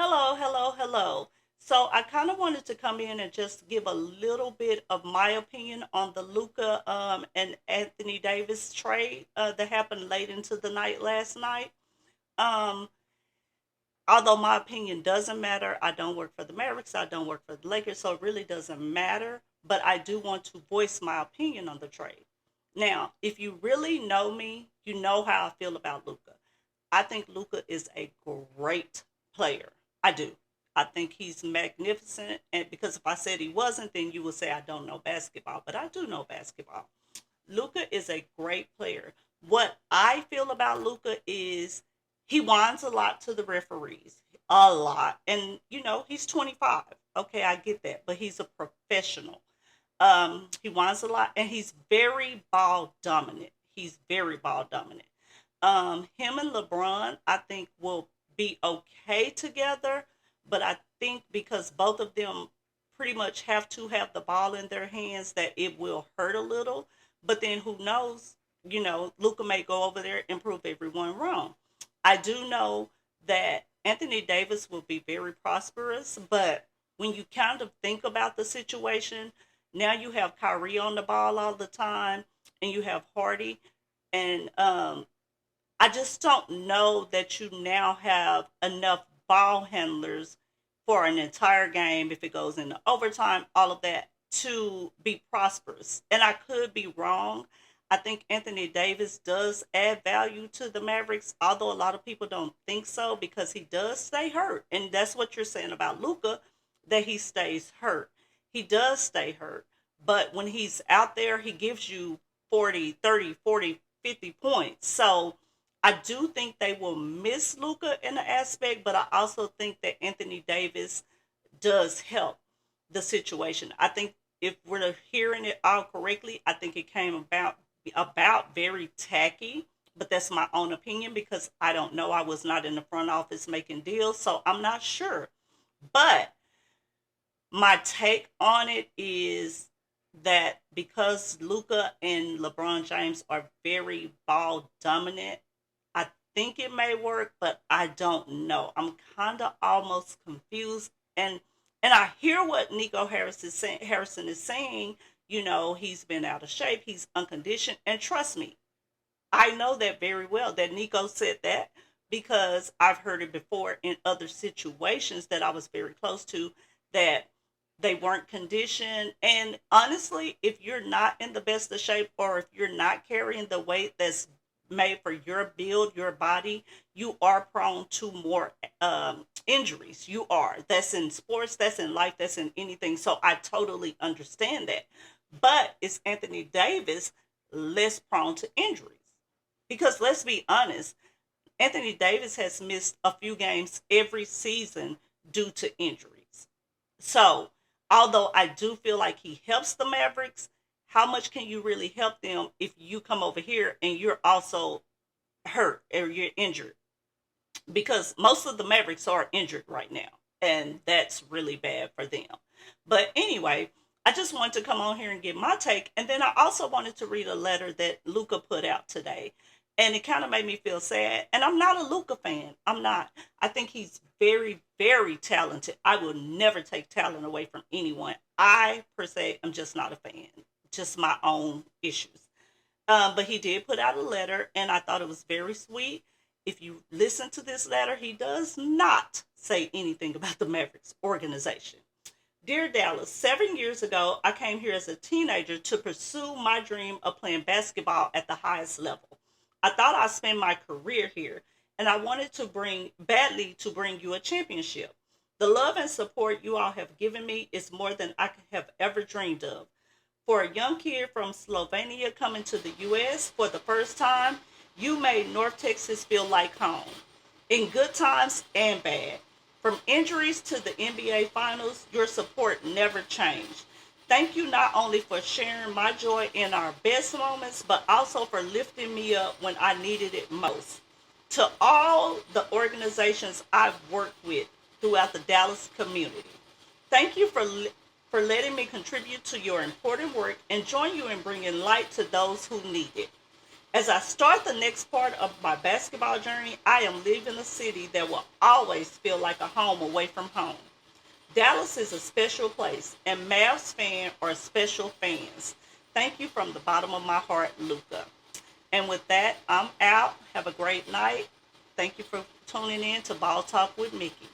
Hello, hello, hello. So I kind of wanted to come in and just give a little bit of my opinion on the Luca and Anthony Davis trade that happened late into the night last night. Um, Although my opinion doesn't matter, I don't work for the Mavericks, I don't work for the Lakers, so it really doesn't matter. But I do want to voice my opinion on the trade. Now, if you really know me, you know how I feel about Luca. I think Luca is a great player. I do. I think he's magnificent. And because if I said he wasn't, then you would say I don't know basketball. But I do know basketball. Luca is a great player. What I feel about Luca is he whines a lot to the referees, a lot. And he's 25. Okay, I get that, but he's a professional. He whines a lot, and he's very ball dominant. He's very ball dominant. Him and LeBron, I think, will be okay together, but I think because both of them pretty much have to have the ball in their hands, that it will hurt a little. But then who knows? Luca may go over there and prove everyone wrong. I do know that Anthony Davis will be very prosperous, but when you kind of think about the situation, now you have Kyrie on the ball all the time, and you have Hardy, and I just don't know that you now have enough ball handlers for an entire game if it goes into overtime, all of that to be prosperous. And I could be wrong. I think Anthony Davis does add value to the Mavericks, although a lot of people don't think so because he does stay hurt. And that's what you're saying about Luca, that he stays hurt. He does stay hurt. But when he's out there, he gives you 40, 30, 40, 50 points. So I do think they will miss Luca in the aspect, but I also think that Anthony Davis does help the situation. I think if we're hearing it all correctly, I think it came about very tacky, but that's my own opinion because I don't know. I was not in the front office making deals, so I'm not sure. But my take on it is that because Luca and LeBron James are very ball dominant, I think it may work, but I don't know. I'm kind of almost confused, and I hear what Nico Harrison is saying. He's been out of shape, he's unconditioned, and trust me, I know that very well that Nico said that because I've heard it before in other situations that I was very close to, that they weren't conditioned. And honestly, if you're not in the best of shape or if you're not carrying the weight that's made for your build, your body, you are prone to more injuries. You are. That's in sports, that's in life, that's in anything. So I totally understand that. But it's Anthony Davis less prone to injuries. Because let's be honest, Anthony Davis has missed a few games every season due to injuries. So, although I do feel like he helps the Mavericks, how much can you really help them if you come over here and you're also hurt or you're injured? Because most of the Mavericks are injured right now, and that's really bad for them. But anyway, I just wanted to come on here and give my take, and then I also wanted to read a letter that Luca put out today, and it kind of made me feel sad. And I'm not a Luca fan. I'm not. I think he's very, very talented. I will never take talent away from anyone. I per se am just not a fan. Just my own issues. But he did put out a letter, and I thought it was very sweet. If you listen to this letter, he does not say anything about the Mavericks organization. Dear Dallas, 7 years ago, I came here as a teenager to pursue my dream of playing basketball at the highest level. I thought I'd spend my career here, and I wanted to bring you a championship. The love and support you all have given me is more than I could have ever dreamed of. For a young kid from Slovenia coming to the U.S. for the first time, you made North Texas feel like home, in good times and bad. From injuries to the NBA Finals, your support never changed. Thank you not only for sharing my joy in our best moments, but also for lifting me up when I needed it most. To all the organizations I've worked with throughout the Dallas community, thank you for letting me contribute to your important work and join you in bringing light to those who need it. As I start the next part of my basketball journey, I am leaving a city that will always feel like a home away from home. Dallas is a special place, and Mavs fans are special fans. Thank you from the bottom of my heart, Luca. And with that, I'm out. Have a great night. Thank you for tuning in to Ball Talk with Mickey.